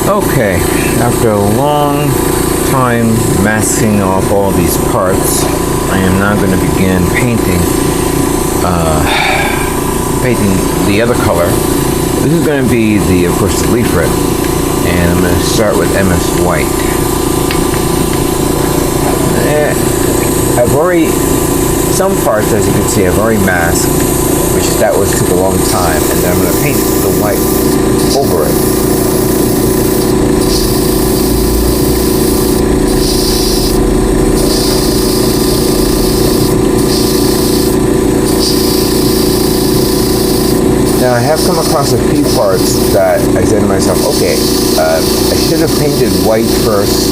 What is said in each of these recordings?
Okay, after a long time masking off all these parts, I am now going to begin painting the other color. This is going to be of course, the Lfrith, and I'm going to start with MS White. Some parts, as you can see, I've already masked, that took a long time, and then I'm going to paint the white over it. Now, I have come across a few parts that I said to myself, okay, I should have painted white first,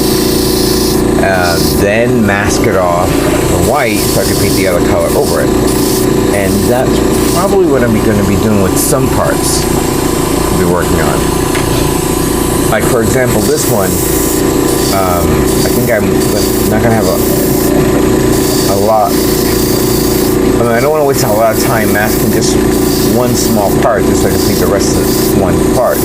then mask it off the white so I could paint the other color over it. And that's probably what I'm going to be doing with some parts I'll be working on. Like, for example, this one, I think I'm not going to have a lot. I don't want to waste a lot of time masking just one small part just so I can paint the rest of one color.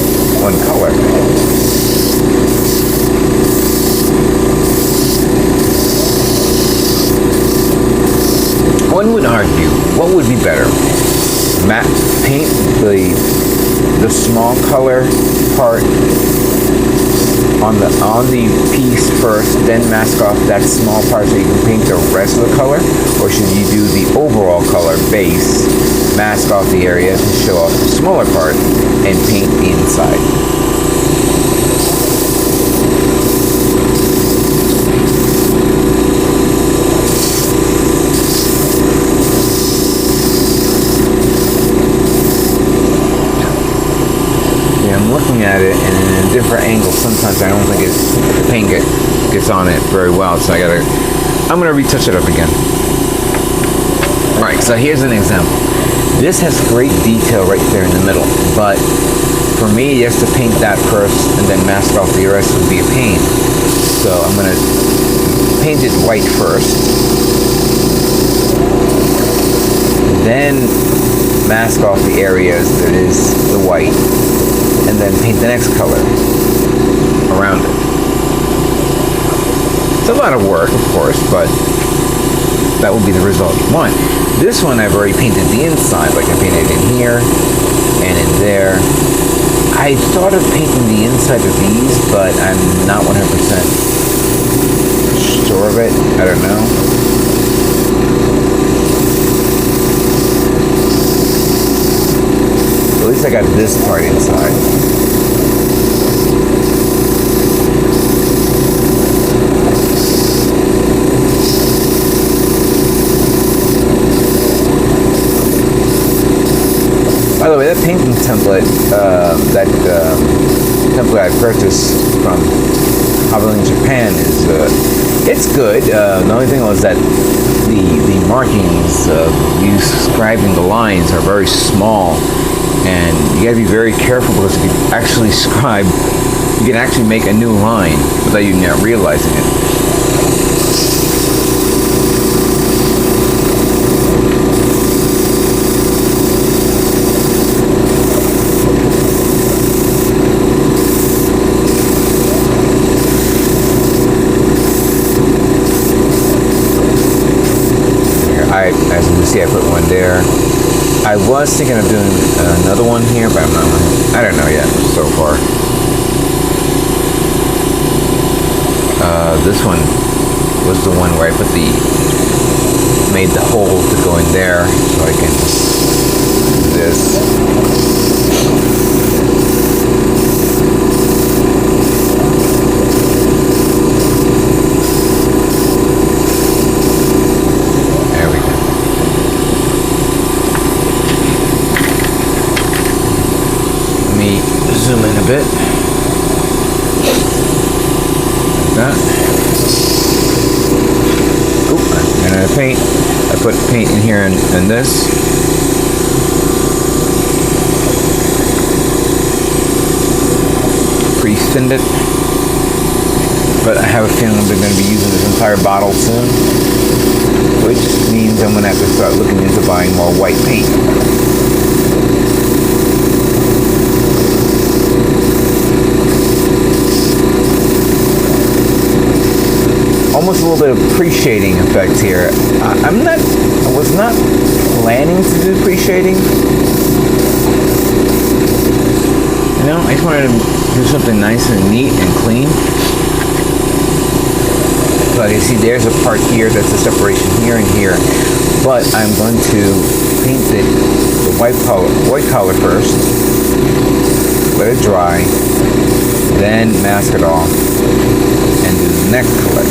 One would argue, what would be better? Paint the small color part on the piece first, then mask off that small part so you can paint the rest of the color? Or should you do the overall color base, mask off the area to show off the smaller part, and paint the inside? I'm looking at it, and in a different angle, sometimes I don't think the paint gets on it very well, so I'm gonna retouch it up again. Alright, so here's an example. This has great detail right there in the middle, but for me, just to paint that first and then mask off the rest would be a pain. So I'm gonna paint it white first, then mask off the areas that is the white, and then paint the next color around it. It's a lot of work, of course, but that will be the result you want. This one I've already painted the inside, like I painted in here and in there. I thought of painting the inside of these, but I'm not 100% sure of it. I don't know. At least I got this part inside. By the way, that painting template, template I purchased from Hobbyling Japan it's good. The only thing was that the markings describing the lines are very small. And you gotta be very careful, because if you actually scribe, you can actually make a new line without you not realizing it. As you can see, I put one there. I was thinking of doing another one here, but I don't know yet so far. This one was the one where I made the hole to go in there, so I can do this. Zoom in a bit. Like that. Oop, I'm gonna paint. I put paint in here and this. Pre-thinned it. But I have a feeling we're going to be using this entire bottle soon, which means I'm going to have to start looking into buying more white paint. almost a little bit of pre-shading effect here. I was not planning to do pre-shading. You know, I just wanted to do something nice and neat and clean. But you see, there's a part here that's a separation here and here. But I'm going to paint the white color first. Let it dry. Then mask it off. And do the next color.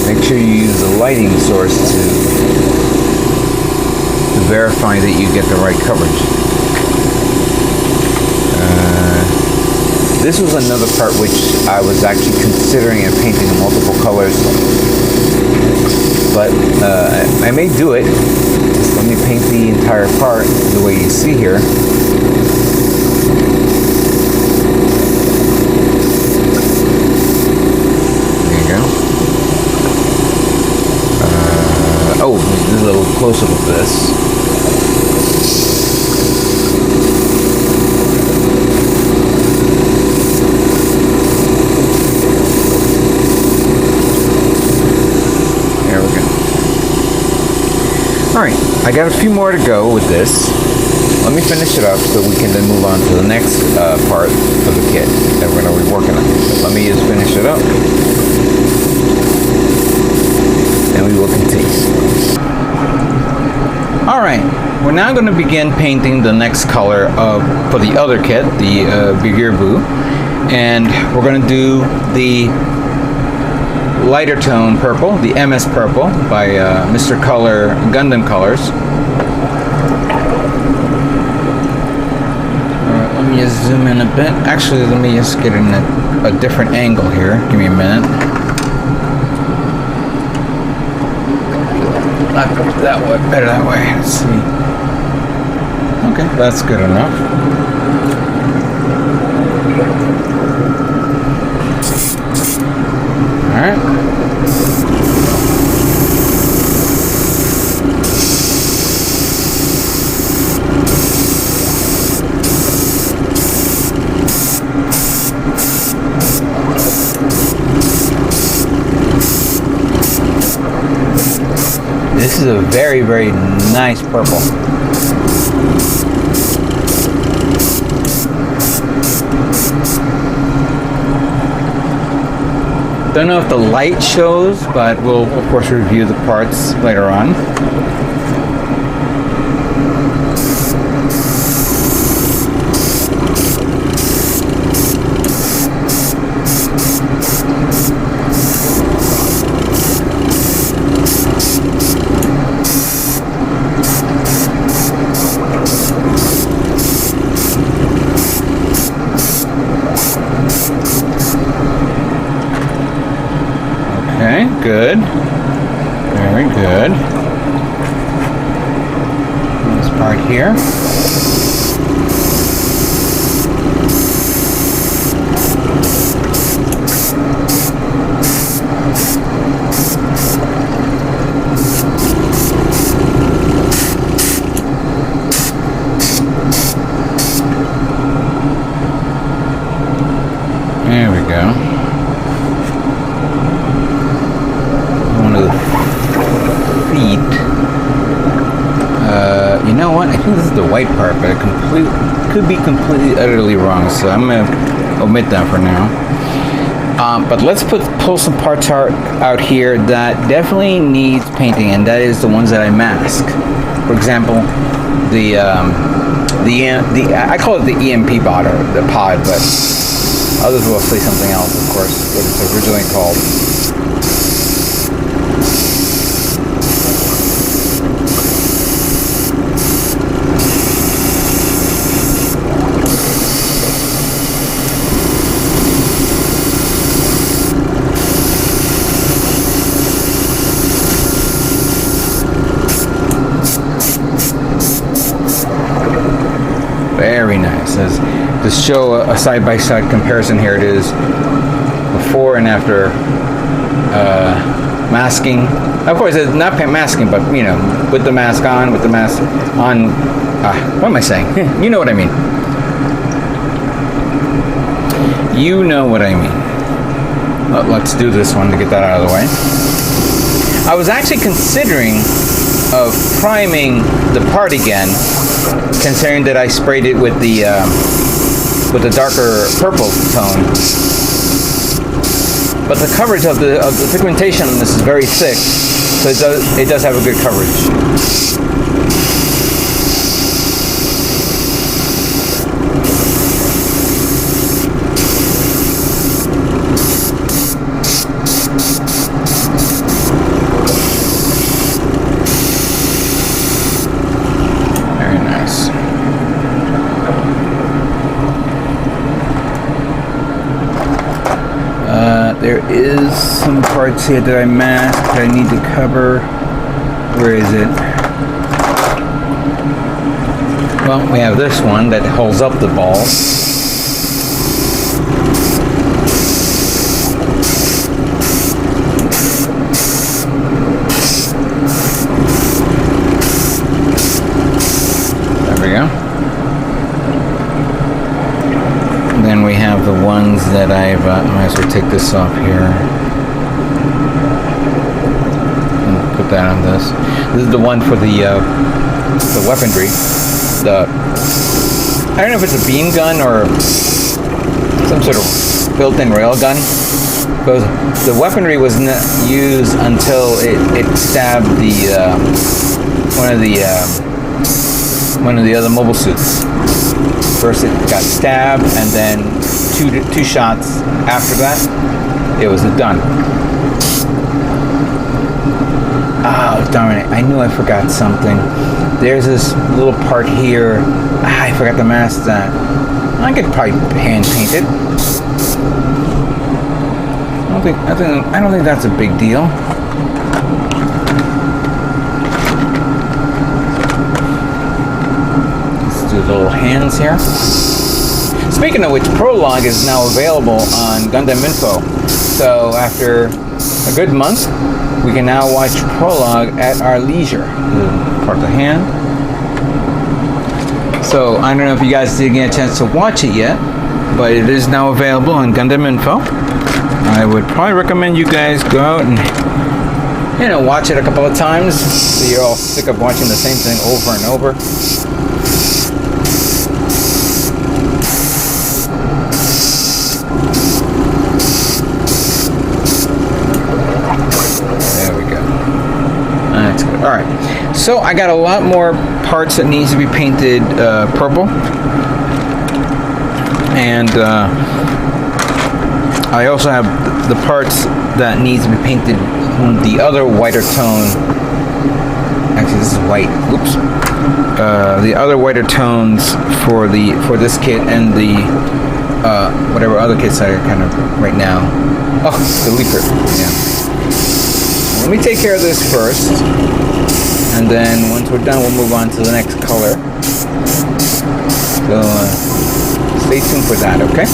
Make sure you use the lighting source to verify that you get the right coverage. This was another part which I was actually considering and painting in multiple colors, but I may do it. Just let me paint the entire part the way you see here. There you go. Oh, a little close-up of this. Alright, I got a few more to go with this. Let me finish it up so we can then move on to the next part of the kit that we're going to be working on. Let me just finish it up. And we will continue. Alright, we're now going to begin painting the next color for the other kit, the Beguir-Beu. And we're going to do the lighter tone purple, the MS purple by Mr. Color Gundam Colors. Let me just zoom in a bit. Actually, let me just get in a different angle here. Give me a minute. Not that way, better that way. Let's see. Okay, that's good enough. Alright. This is a very, very nice purple. Don't know if the light shows, but we'll of course review the parts later on. Okay, good. Very good. This part here. There we go. You know what? I think this is the white part, but it could be completely, utterly wrong. So I'm gonna omit that for now. But let's pull some parts out here that definitely needs painting, and that is the ones that I mask. For example, I call it the EMP pod, but others will say something else, of course, what it's originally called. Very nice. To show a side-by-side comparison here, it is before and after masking. Of course, it's not masking, but you know, with the mask on, with the mask on. What am I saying? You know what I mean. You know what I mean. Let's do this one to get that out of the way. I was actually considering of priming the part again, considering that I sprayed it with the darker purple tone. But the coverage of the pigmentation on this is very thick, so it does have a good coverage. There is some parts here that I masked that I need to cover. Where is it? Well, we have this one that holds up the ball. There we go. Then we have the ones that I might as well take this off here and put that on this. This is the one for the weaponry. I don't know if it's a beam gun or some sort of built-in rail gun. Because the weaponry was not used until it stabbed one of the other mobile suits. First it got stabbed, and then two shots after that, it was done. Oh, darn it. I knew I forgot something. There's this little part here. I forgot to mask that. I could probably hand paint it. I don't think that's a big deal. The little hands here. Speaking of which, Prologue is now available on Gundam Info. So after a good month, we can now watch Prologue at our leisure. Part of the hand. So I don't know if you guys did get a chance to watch it yet, but it is now available on Gundam Info. I would probably recommend you guys go out and watch it a couple of times so you're all sick of watching the same thing over and over. Alright, so I got a lot more parts that needs to be painted purple, and I also have the parts that needs to be painted the other whiter tone. Actually, this is white. Oops. The other whiter tones for this kit and the whatever other kits that are kind of right now. Oh, the Lfrith. Yeah. Let me take care of this first, and then once we're done, we'll move on to the next color. So stay tuned for that, okay?